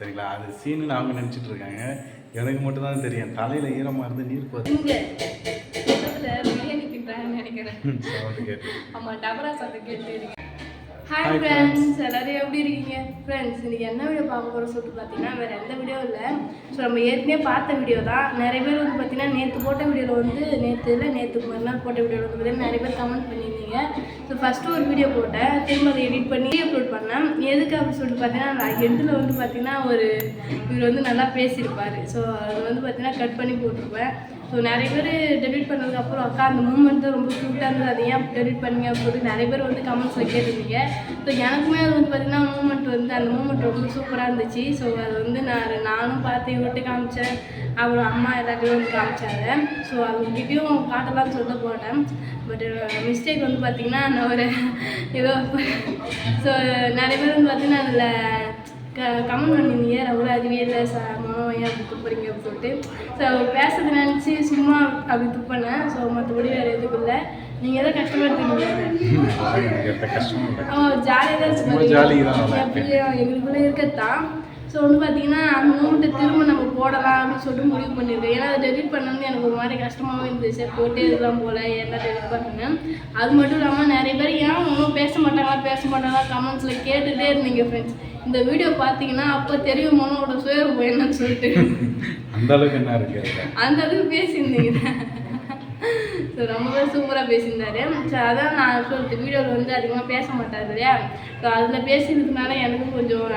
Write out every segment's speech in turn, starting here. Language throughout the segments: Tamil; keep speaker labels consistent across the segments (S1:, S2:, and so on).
S1: சரிங்களா? அது சீனுன்னு அவங்க நினச்சிட்டு இருக்காங்க. எனக்கு மட்டும் தான் தெரியும். தலையில் ஈரமாக இருந்து நீர் போகுது. சவுண்டு கேட்டு.
S2: ஆமாம், டபரா சத்தம் கேட்டு. ஹாய் ஃப்ரெண்ட்ஸ், எல்லோரும் எப்படி இருக்கீங்க? ஃப்ரெண்ட்ஸ், இன்றைக்கி என்ன வீடியோ பார்க்க போகிற சொல்லிட்டு பார்த்தீங்கன்னா வேறு எந்த வீடியோ இல்லை. ஸோ நம்ம ஏற்கனவே பார்த்த வீடியோ தான். நிறைய பேர் வந்து பார்த்தீங்கன்னா நேற்று போட்ட வீடியோவில் வந்து நேற்றுக்கு மறுநாள் போட்ட வீடியோவில் வந்து பார்த்தீங்கன்னா நிறைய பேர் கமெண்ட் பண்ணியிருந்தீங்க. ஸோ ஃபஸ்ட்டு ஒரு வீடியோ போட்டேன், திரும்ப அதை எடிட் பண்ணி அப்லோட் பண்ணேன். எதுக்கு அப்படின்னு சொல்லிட்டு பார்த்தீங்கன்னா நான் எண்டில் வந்து பார்த்தீங்கன்னா இவர் வந்து நல்லா பேசியிருப்பார். ஸோ அது வந்து பார்த்தீங்கன்னா கட் பண்ணி போட்டிருப்பேன். ஸோ நிறைய பேர் டெலிட் பண்ணதுக்கப்புறம் அக்கா அந்த மூமெண்ட் தான் ரொம்ப க்யூட்டாக இருந்தது, அதை ஏன் டெலிட் பண்ணீங்க அப்படின்னு சொல்லிட்டு நிறைய பேர் வந்து கமெண்ட்ஸில் கேட்டிருந்தீங்க. ஸோ எனக்குமே அது வந்து பார்த்திங்கன்னா அந்த மூமெண்ட் ரொம்ப சூப்பராக இருந்துச்சு. ஸோ அது வந்து நானும் பார்த்து இவர்கிட்ட காமிச்சேன், அப்புறம் அம்மா எல்லாத்தையும் வந்து காமிச்சாங்க. ஸோ அவங்ககிட்டையும் பாட்டெல்லாம் சொல்ல போனேன். பட் மிஸ்டேக் வந்து பார்த்திங்கன்னா நான் ஏதோ ஸோ நிறைய பேர் வந்து பார்த்திங்கன்னா அதில் கமெண்ட் பண்ணியிருந்தீங்க, அவ்வளோ அதுவே இல்லை மாமா ஏன் அப்படி துப்புறீங்க அப்படின்னு சொல்லிட்டு. ஸோ அவர் பேசுறது நினச்சி சும்மா அப்படி துப்பினேன். ஸோ மற்றபடி வேறு எதுவும் இல்லை. நீங்கள் எதாவது கஷ்டப்படுத்துறீங்க? ஜாலியாக தான் இருந்துச்சு, எப்படியும் எங்களுக்குள்ளே இருக்கத்தான். ஸோ வந்து பார்த்தீங்கன்னா அந்த மூமெண்ட்டை திரும்ப நம்ம போடலாம் அப்படின்னு சொல்லிட்டு முடிவு பண்ணியிருக்கேன். ஏன்னா அதை டெலிட் பண்ணது எனக்கு ஒரு மாதிரி கஷ்டமாகவே இருந்துச்சு. போட்டே இருக்கலாம் போல் எல்லாம் டெலிட் பண்ணுறேன். அது மட்டும் இல்லாமல் நிறைய பேர் ஏன் ஒன்றும் பேச மாட்டாங்களா கமெண்ட்ஸில் கேட்டுகிட்டே இருந்தீங்க ஃப்ரெண்ட்ஸ். இந்த வீடியோ பார்த்தீங்கன்னா அப்போ தெரியும் மனோட சுயரூபம் என்னன்னு சொல்லிட்டு
S1: அந்த அளவுக்கு என்ன இருக்கு,
S2: அந்த அளவுக்கு பேசியிருந்தீங்க. ஸோ ரொம்பவே சூப்பராக பேசியிருந்தாரு. ஸோ அதான் நான் சொல்லிட்டு வீடியோவில் வந்து அதிகமாக பேச மாட்டார் இல்லையா. ஸோ அதில் பேசினதுனால எனக்கும் கொஞ்சம்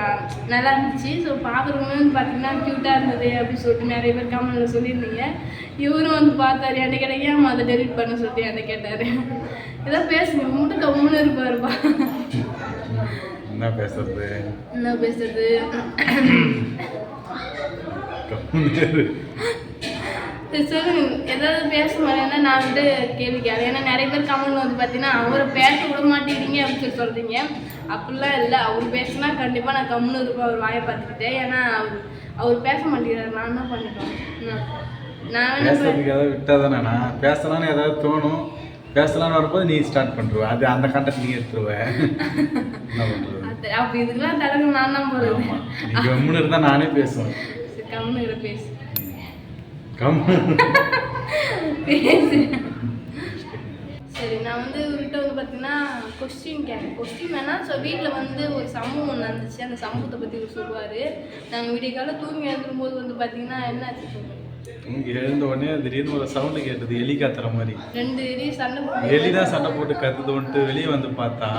S2: நல்லா இருந்துச்சு. ஸோ பார்க்குறவங்க வந்து பார்த்தீங்கன்னா க்யூட்டாக இருந்தது அப்படின்னு சொல்லிட்டு நிறைய பேர் கமெண்ட்டில் சொல்லியிருந்தீங்க. இவரும் வந்து பார்த்தாரு, என்ன கேட்டால் ஏன் அதை டெலிட் பண்ண சொல்லிட்டு என்ன கேட்டார். ஏதாவது பேசுங்க, மட்டும் கம்முன்னு இருப்பாருப்பா.
S1: என்ன பேசுறது
S2: ஏதாவது பேச மாட்டேன்னா நான் வந்து கேள்வி கேட்கறேன். ஏன்னா நிறைய பேர் கமெண்ட் வந்து பார்த்தீங்கன்னா அவரை பேச விட மாட்டேங்கிறீங்க அப்படின்னு சொல்லி சொல்கிறீங்க. அப்படிலாம் இல்லை, அவர் பேசினா கண்டிப்பாக நான் கம்முன்னு இருப்பேன் அவர் வாயை பார்த்துக்கிட்டேன். ஏன்னா அவர் பேச மாட்டேங்கிறார், நான் என்ன பண்ணிட்டோம். நான்
S1: பேசுறதுக்கு ஏதாவது விட்டால் தானே, நான் பேசலான்னு ஏதாவது தோணும், பேசலான்னு வரும்போது நீ ஸ்டார்ட் பண்ணுருவேன், அது அந்த கண்டெக்ட் நீ எடுத்துருவேன். என்ன பண்ணுறது?
S2: அப்போ இதுக்கெல்லாம் தடவை நான் தான் போகிறேன்.
S1: நீங்கள் கம்முன்னு இருந்தால் நானே பேசுவேன்.
S2: கம்முன்னு பேசு
S1: பேசு.
S2: சரி, நான் வந்து இவர்கிட்ட வந்து பார்த்தீங்கன்னா கொஸ்டின் வேணாம். ஸோ வீட்டில் வந்து ஒரு சம்பவம் ஒன்று நடந்துச்சு, அந்த சம்பவத்தை பற்றி இவர் சொல்லுவார். நாங்கள் விடிய காலம் தூங்கி எழுந்தும்போது வந்து பார்த்தீங்கன்னா என்ன ஆச்சு சொல்லுங்கள்.
S1: தூங்கி எழுந்த உடனே திடீர்னு ஒரு சவுண்டு கேட்டது, எலி கத்துற மாதிரி.
S2: 2
S1: எலி தான் சண்டை போட்டு கத்துதுன்ட்டு வெளியே வந்து பார்த்தா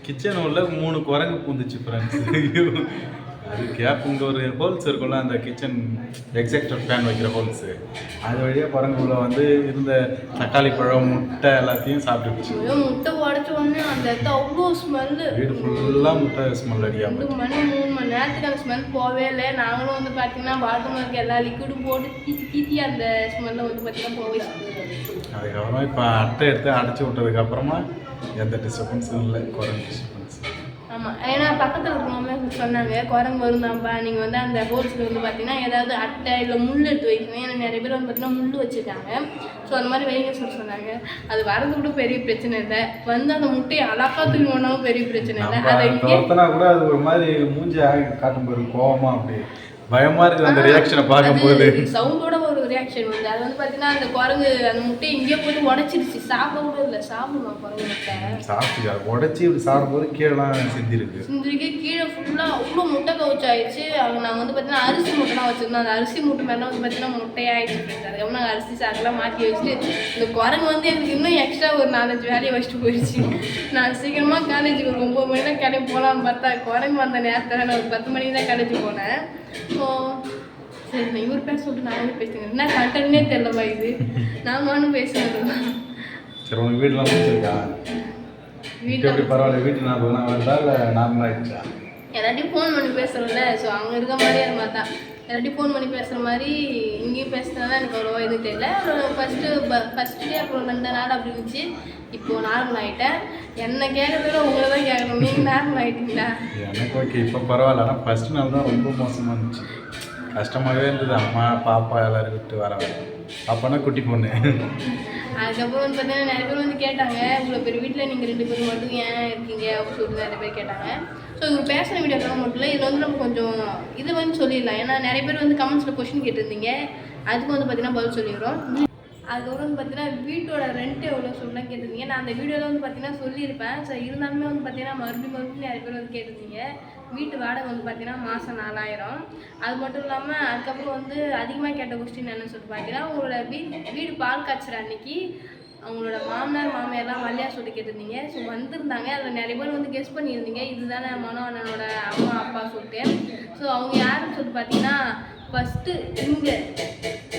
S1: கிச்சன் உள்ள 3 குரங்கு பூந்துச்சு ஃப்ரெண்ட்ஸ். அது கேப் இங்கே ஒரு ஹோல்ஸ் இருக்கும்ல, அந்த கிச்சன் எக்ஸாக்டர் ஃபேன் வைக்கிற ஹோல்ஸு, அது வழியாக குரங்குள்ள வந்து இருந்த தக்காளி பழம் முட்டை எல்லாத்தையும் சாப்பிட்டுச்சு.
S2: முட்டை உடச்ச உடனே அந்த இடத்த அவ்வளோ ஸ்மெல்லு,
S1: வீடு ஃபுல்லாக முட்டை ஸ்மெல் அடிக்காமல்
S2: 2 மணி 3 மணி நேரத்துக்கு அந்த ஸ்மெல் போவே இல்லை. நாங்களும் வந்து பார்த்தீங்கன்னா பாத்ரூமில் இருக்க எல்லா லிக்விடும் போட்டு கீத்தி அந்த ஸ்மெல்லை வந்து பார்த்தீங்கன்னா போவே.
S1: அதுக்கப்புறமா இப்போ அட்டை எடுத்து அடைச்சி விட்டதுக்கப்புறமா எந்த டிஸ்டர்பன்ஸும் இல்லை, குரங்கு டிஸ்டர்பன்ஸ்.
S2: ஆமாம், ஏன்னா பக்கத்தில் இருக்கிறவங்க சொன்னாங்க குரங்கு வருந்தாப்பா, நீங்கள் வந்து அந்த ஹோல்ஸில் வந்து பார்த்தீங்கன்னா ஏதாவது அட்டை இல்லை முள் எடுத்து வைக்கணும். ஏன்னா நிறைய பேர் வந்து பார்த்தீங்கன்னா முள் வச்சுருக்காங்க. ஸோ அந்த மாதிரி வைங்க சொன்னாங்க. அது வரது கூட பெரிய பிரச்சனை இல்லை, வந்து அந்த முட்டையை அழகாக தூக்கி ஒன்றாவும் பெரிய பிரச்சனை இல்லை. அதை
S1: கூட அது ஒரு மாதிரி மூஞ்சி காட்டும் போது கோவமாக அப்படி பயமாக இருக்குது அந்த ரியாக்ஷனை பார்க்கும்போது.
S2: சவுண்டோட ஒரு ரியாக்ஷன் வந்து அது வந்து பார்த்தீங்கன்னா அந்த குரங்கு அந்த முட்டையை இங்கேயே போட்டு உடச்சிருச்சு. சாப்பிட கூட இல்லை, சாப்பிடுமா குரங்கு முட்டை
S1: சாப்பிட்டு அதை உடச்சி இப்படி சாப்பிடும்போது கீழெலாம் சிந்திருக்கு
S2: கீழே ஃபுல்லாக அவ்வளோ முட்டை கவுச்சு ஆயிடுச்சு. அவங்க நாங்கள் வந்து பார்த்தீங்கன்னா அரிசி முட்டைலாம் வச்சுருந்தோம். அந்த அரிசி முட்டை மேலே வந்து பார்த்தீங்கன்னா முட்டையாகிடுச்சு. அதுக்கப்புறம் நாங்கள் அரிசி சாக்கெல்லாம் மாற்றி வச்சுட்டு இந்த குரங்கு வந்து எனக்கு இன்னும் எக்ஸ்ட்ரா ஒரு 4-5 வேலையை வச்சுட்டு போயிடுச்சு. நான் சீக்கிரமாக காலேஜுக்கு ஒரு 9 மணி தான் கிளம்பி போகலான்னு பார்த்தா குரங்கு வந்த நேரத்தில் நான் ஒரு 10 மணிக்கு தான் கிளம்பி போனேன். ஸோ சரி, நான் இவர் பேச சொல்லிட்டு நான் வந்து பேசுகிறேன். என்ன கண்டனே தெரியலவா இது, நான் நானும் பேசுனது.
S1: சரி, உனக்கு வீடெலாம் பிடிச்சிருக்கா? வீட்டு எப்படி பரவாயில்ல? வீட்டு நான் வருதா இல்லை நார்மலாக ஆகிடுச்சா?
S2: எல்லாத்தையும் ஃபோன் பண்ணி பேசுகிறோம்ல, ஸோ அவங்க இருக்க மாதிரியே அது மாதிரி தான். எல்லாத்தையும் ஃபோன் பண்ணி பேசுகிற மாதிரி இங்கேயும் பேசுகிறதுனால எனக்கு அவ்வளோவா எதுவும் தெரியல. ஃபஸ்ட்டு டே அப்புறம் 2 நாள் அப்படி இருந்துச்சு. இப்போது நார்மல் ஆகிட்டேன். என்ன கேட்கறத உங்களை தான் கேட்கணும், நீங்கள் நார்மல் ஆகிட்டீங்களா?
S1: எனக்கு ஓகே, இப்போ பரவாயில்ல. ஆனால் ஃபஸ்ட்டு நாள் தான் ரொம்ப மோசமாக இருந்துச்சு, கஷ்டமாகவே இருந்தது. அம்மா பாப்பா எல்லோரும் விட்டு வர பாப்பானா குட்டி பொண்ணு.
S2: அதுக்கப்புறம் வந்து பார்த்தீங்கன்னா நிறைய பேர் வந்து கேட்டாங்க, இவ்வளோ பெரிய வீட்டில் நீங்கள் 2 பேரும் மட்டும் ஏன் இருக்கீங்க அப்படின்னு சொல்லிட்டு நிறைய பேர் கேட்டாங்க. ஸோ இவங்க பேசின வீடியோலாம் மட்டும் இல்லை, இதில் வந்து நம்ம கொஞ்சம் இது வந்து சொல்லிடலாம். ஏன்னா நிறைய பேர் வந்து கமெண்ட்ஸில் கொஸ்டின் கேட்டிருந்தீங்க, அதுக்கு வந்து பார்த்தீங்கன்னா பதில் சொல்லிடுறோம். அதுக்கப்புறம் வந்து பார்த்தீங்கன்னா வீட்டோட ரெண்ட் எவ்வளோ சொல்லலாம் கேட்டிருந்தீங்க. நான் அந்த வீடியோவில் வந்து பார்த்தீங்கன்னா சொல்லியிருப்பேன். ஸோ இருந்தாலுமே வந்து பார்த்தீங்கன்னா மறுபடியும் நிறைய பேர் வந்து கேட்டிருந்தீங்க. வீட்டு வாடகை வந்து பார்த்தீங்கன்னா மாதம் 4000. அது மட்டும் இல்லாமல் அதுக்கப்புறம் வந்து அதிகமாக கேட்ட கொஸ்டின் என்னன்னு சொல்லிட்டு பார்த்தீங்கன்னா, உங்களோட வீடு பால் காய்ச்சுற அன்னைக்கு அவங்களோட மாமனார் மாமியார்லாம் வரலையா சொல்லிட்டு கேட்டிருந்தீங்க. ஸோ வந்திருந்தாங்க. அதில் நிறைய பேர் வந்து கெஸ் பண்ணியிருந்தீங்க, இதுதானே மனோ அண்ணனோட அம்மா அப்பா சொல்லிட்டு. ஸோ அவங்க யாருன்னு சொல்லிட்டு பார்த்தீங்கன்னா, ஃபஸ்ட்டு இங்கே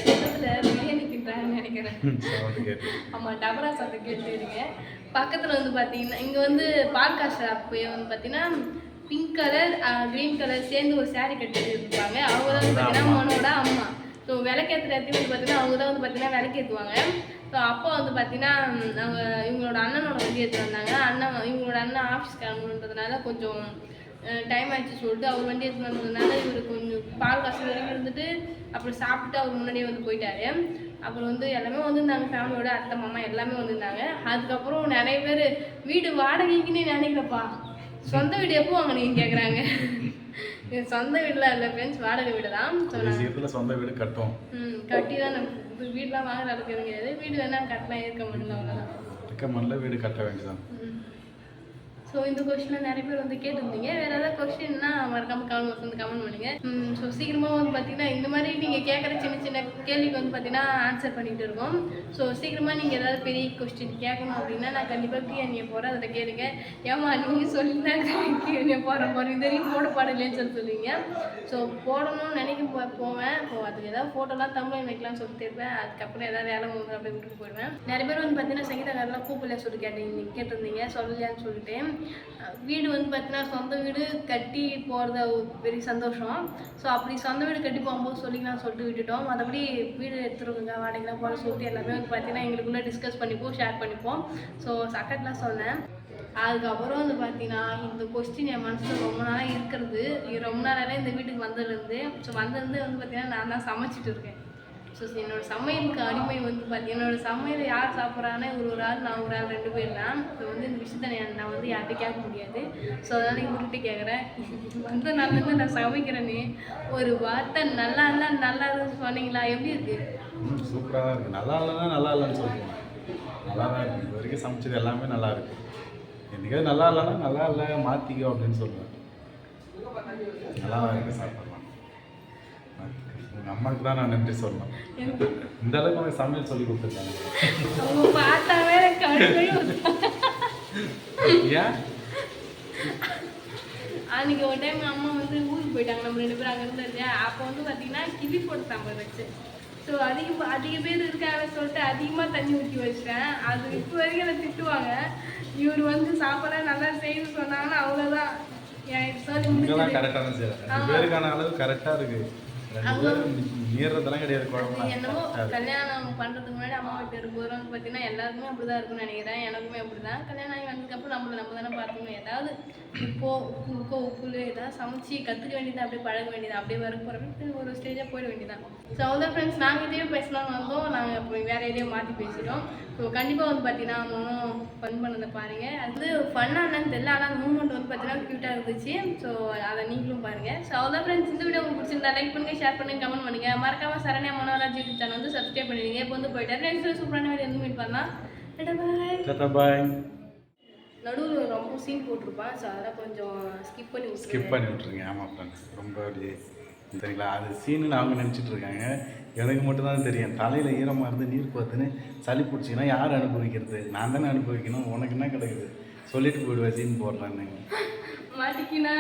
S2: பக்கத்தில் பிரியாணி தின்றாங்கன்னு நினைக்கிறேன். ஆமாம், டபரா சத்தம் கேட்டுருங்க. பக்கத்தில் வந்து பார்த்தீங்கன்னா இங்கே வந்து பால் காய்ச்சற அப்பயே வந்து பார்த்தீங்கன்னா பிங்க் கலர் க்ரீன் கலர் சேர்ந்து ஒரு சாரீ கட்டிட்டு இருப்பாங்க. அவங்க தான் வந்து பார்த்தீங்கன்னா மனோட அம்மா. ஸோ விளக்கேற்றுற இடத்துல வந்து பார்த்தீங்கன்னா அவங்க தான் வந்து பார்த்தீங்கன்னா விளக்கேற்றுவாங்க. ஸோ அப்போ வந்து பார்த்தீங்கன்னா அவங்க இவங்களோட அண்ணனோட வண்டி எடுத்து வந்தாங்க. இவங்களோட அண்ணன் ஆஃபீஸ் கிளம்பணுன்றதுனால கொஞ்சம் டைம் ஆயிடுச்சு சொல்லிட்டு அவர் வண்டி எடுத்து வந்ததுனால இவர் கொஞ்சம் பால் காசு வரைக்கும் இருந்துட்டு அப்புறம் சாப்பிட்டு அவர் முன்னாடியே வந்து போயிட்டாரு. அப்புறம் வந்து எல்லாமே வந்திருந்தாங்க, ஃபேமிலியோட அத்தை மாமா எல்லாமே வந்திருந்தாங்க. அதுக்கப்புறம் நிறைய பேர் வீடு வாடகைக்குன்னு நினைக்கிறப்பா, சொந்த வீடு எப்போ வாங்கினீங்கன்னு கேட்குறாங்க. சொந்த வீடுலாம் இல்லை ஃப்ரெண்ட்ஸ், வாடகை வீடு தான்.
S1: சொந்த வீடு கட்டும்
S2: கட்டி தான் வீடெலாம் வாங்குற அளவுக்கு கிடையாது. வீடு வேணால் கட்டலாம், இருக்க முடியல, அவ்வளோதான்.
S1: இருக்க முடியல, வீடு கட்ட வேண்டியதான்.
S2: ஸோ இந்த கொஸ்டினில் நிறைய பேர் வந்து கேட்டிருந்தீங்க. வேறு ஏதாவது கொஸ்டின்னா மறக்காமல் கமெண்ட் பண்ணுங்கள். ஸோ சீக்கிரமாக வந்து பார்த்தீங்கன்னா இந்த மாதிரி நீங்கள் கேட்குற சின்ன சின்ன கேள்விக்கு வந்து பார்த்தீங்கன்னா ஆன்சர் பண்ணிகிட்டு இருக்கோம். ஸோ சீக்கிரமாக நீங்கள் ஏதாவது பெரிய கொஸ்டின் கேட்கணும் அப்படின்னா நான் கண்டிப்பாக Q&A போகிறேன், அதில் கேளுங்க. ஏமா நீங்கள் சொல்லியிருந்தாங்க Q&A போகிறேன் இது வரைக்கும் போட பாடலேன்னு சொல்லுவீங்க. ஸோ போடணும்னு நினைக்கும் போவேன். அதுக்கு ஏதாவது ஃபோட்டோலாம் தமிழ் வைக்கலாம்னு சொல்லிட்டு இருப்பேன். அதுக்கப்புறம் ஏதாவது வேலை வந்து அப்படியே விட்டுட்டு போயிடுவேன். நிறைய பேர் வந்து பார்த்தீங்கன்னா சங்கீதக்காரெலாம் கூப்பிடல சொல்லி கேட்டிருந்தீங்க, சொல்லலையான்னு சொல்லிட்டு. வீடு வந்து பார்த்தீங்கன்னா சொந்த வீடு கட்டி போகிறத பெரிய சந்தோஷம். ஸோ அப்படி சொந்த வீடு கட்டி போகும்போது சொல்லிக்கலாம் சொல்லிட்டு விட்டுட்டோம். மற்றபடி வீடு எடுத்துருக்குங்க வாடகைலாம் போகிற சொல்லிட்டு எல்லாமே வந்து பார்த்தீங்கன்னா எங்களுக்குள்ளே டிஸ்கஸ் பண்ணிப்போம், ஷேர் பண்ணிப்போம். ஸோ சக்கட்லாம் சொன்னேன். அதுக்கப்புறம் வந்து பார்த்தீங்கன்னா இந்த கொஸ்டின் என் மனசில் ரொம்ப நாளாக இருக்கிறது. ரொம்ப நாளாக இந்த வீட்டுக்கு வந்ததுலேருந்து. ஸோ வந்ததுலேருந்து வந்து பார்த்தீங்கன்னா நான் தான் சமைச்சிட்டு இருக்கேன். ஸோ என்னோடய சமையலுக்கு அடிமை வந்து பார்த்தீங்கன்னா என்னோடய சமையலை யார் சாப்பிட்றானே ஒரு ஆள், நான் ஒரு ஆள், 2 பேர் தான். ஸோ வந்து இந்த விஷயத்தை நான் வந்து யார்கிட்ட கேட்க முடியாது. ஸோ அதனால் இவர்கிட்ட கேட்குறேன். வந்து நாள்லேருந்து நான் சமைக்கிறேன்னு ஒரு வார்த்தை நல்லா இல்லை நல்லா இருக்குன்னு சொன்னீங்களா? எப்படி இருக்குது?
S1: சூப்பராக தான் இருக்குது. நல்லா இல்லைன்னா நல்லா இல்லைன்னு சொல்லுவேன். நல்லா தான் இருக்குது. இது வரைக்கும் சமைச்சது எல்லாமே நல்லா இருக்குது. என்றைக்காவது நல்லா இல்லைன்னா நல்லா இல்லை மாற்றிக்கோ அப்படின்னு சொல்லுவேன். நல்லா தான் இருக்குது, சாப்பிட்லாம். எங்கள் அம்மாவுக்கு தான் நான் நன்றி சொல்லணும். இந்த அளவுக்கு எனக்கு சமையல் சொல்லி கொடுத்துருக்காங்க.
S2: அவங்க பார்த்தாவே
S1: ஏன்
S2: அன்றைக்கி ஒரு டைம் அம்மா வந்து ஊருக்கு போயிட்டாங்க, நம்ம 2 பேரும் அங்கே இருந்தோம் இல்லையா. அப்போ வந்து பார்த்தீங்கன்னா கிளி போட்டு சாம்பார் வச்சு. ஸோ அதிக பேர் இருக்காங்க சொல்லிட்டு அதிகமாக தண்ணி ஊற்றி வச்சிட்டேன். அது இப்போ வரைக்கும் அதை திட்டுவாங்க. இவர் வந்து சாப்பாடாக நல்லா செய்யணும்னு சொன்னாங்கன்னா அவ்வளோதான்.
S1: கரெக்டாக தான் செய்யறேன். பேருக்கான அளவு கரெக்டாக இருக்குது. மீறதெல்லாம் கிடையாது.
S2: என்னமோ கல்யாணம் பண்ணுறதுக்கு முன்னாடி அம்மா வீட்டு இருக்கும்போது வந்து பார்த்தீங்கன்னா எல்லாருக்குமே அப்படி தான் இருக்குன்னு நினைக்கிறேன். எனக்குமே அப்படி தான். கல்யாணம் ஆகி வந்ததுக்கப்புறம் நம்ம தானே பார்த்துக்கணும். ஏதாவது உப்பு ஏதாவது சமைச்சு கற்றுக்க வேண்டியது, அப்படியே பழக வேண்டியது, அப்படியே வர போகிறப்ப ஒரு ஸ்டேஜாக போயிட வேண்டியதான். ஸோ அவ்வளோதான் ஃப்ரெண்ட்ஸ், நாங்கள் இதையே பேசலாம்னு வந்தோம். நாங்கள் இப்போ வேறு எதையோ மாற்றி பேசிட்டோம். ஸோ கண்டிப்பாக வந்து பார்த்தீங்கன்னா அவங்களும் ஃபன் பண்ணதை பாருங்கள். அது வந்து ஃபன்னாக என்னன்னு தெரியல, ஆனால் அந்த மூமெண்ட் வந்து பார்த்தீங்கன்னா க்யூட்டாக இருந்துச்சு. ஸோ அதை நீங்களும் பாருங்கள். ஸோ அவ்வளோதான் ஃப்ரெண்ட்ஸ், இந்த வீடியோ உங்களுக்கு பிடிச்சிருந்தா லைக் பண்ணுங்கள், ஷேர் பண்ணுங்கள், கமெண்ட் பண்ணுங்கள். மறக்காமல் சரண்யா மனோராஜ் யூடியூப் சேனல் வந்து சப்ஸ்கிரைப் பண்ணிடுங்க. இப்போ வந்து போயிட்டாரு. நெக்ஸ்ட் சூப்பரான வீடியோ வந்து மீட் பண்ணலாம். பாய். நடுவில் ரொம்ப சீன் போட்டிருப்பான். ஸோ அதெல்லாம் கொஞ்சம் ஸ்கிப் பண்ணி
S1: விட்ருங்க. ஆமாம் ஃப்ரெண்ட்ஸ், ரொம்ப அப்படியே சரிங்களா. அது சீனுன்னு அவங்க நினச்சிட்டு இருக்காங்க. எனக்கு மட்டும்தான் தெரியும். தலையில் ஈரமாக இருந்து நீர் பார்த்துன்னு சளி பிடிச்சிங்கன்னா யார் அனுபவிக்கிறது? நான் தானே அனுபவிக்கணும். உனக்கு என்ன கிடைக்குது? சொல்லிட்டு போயிடுவேன் சீன் போடுறான்னு.
S2: மாட்டிக்கினா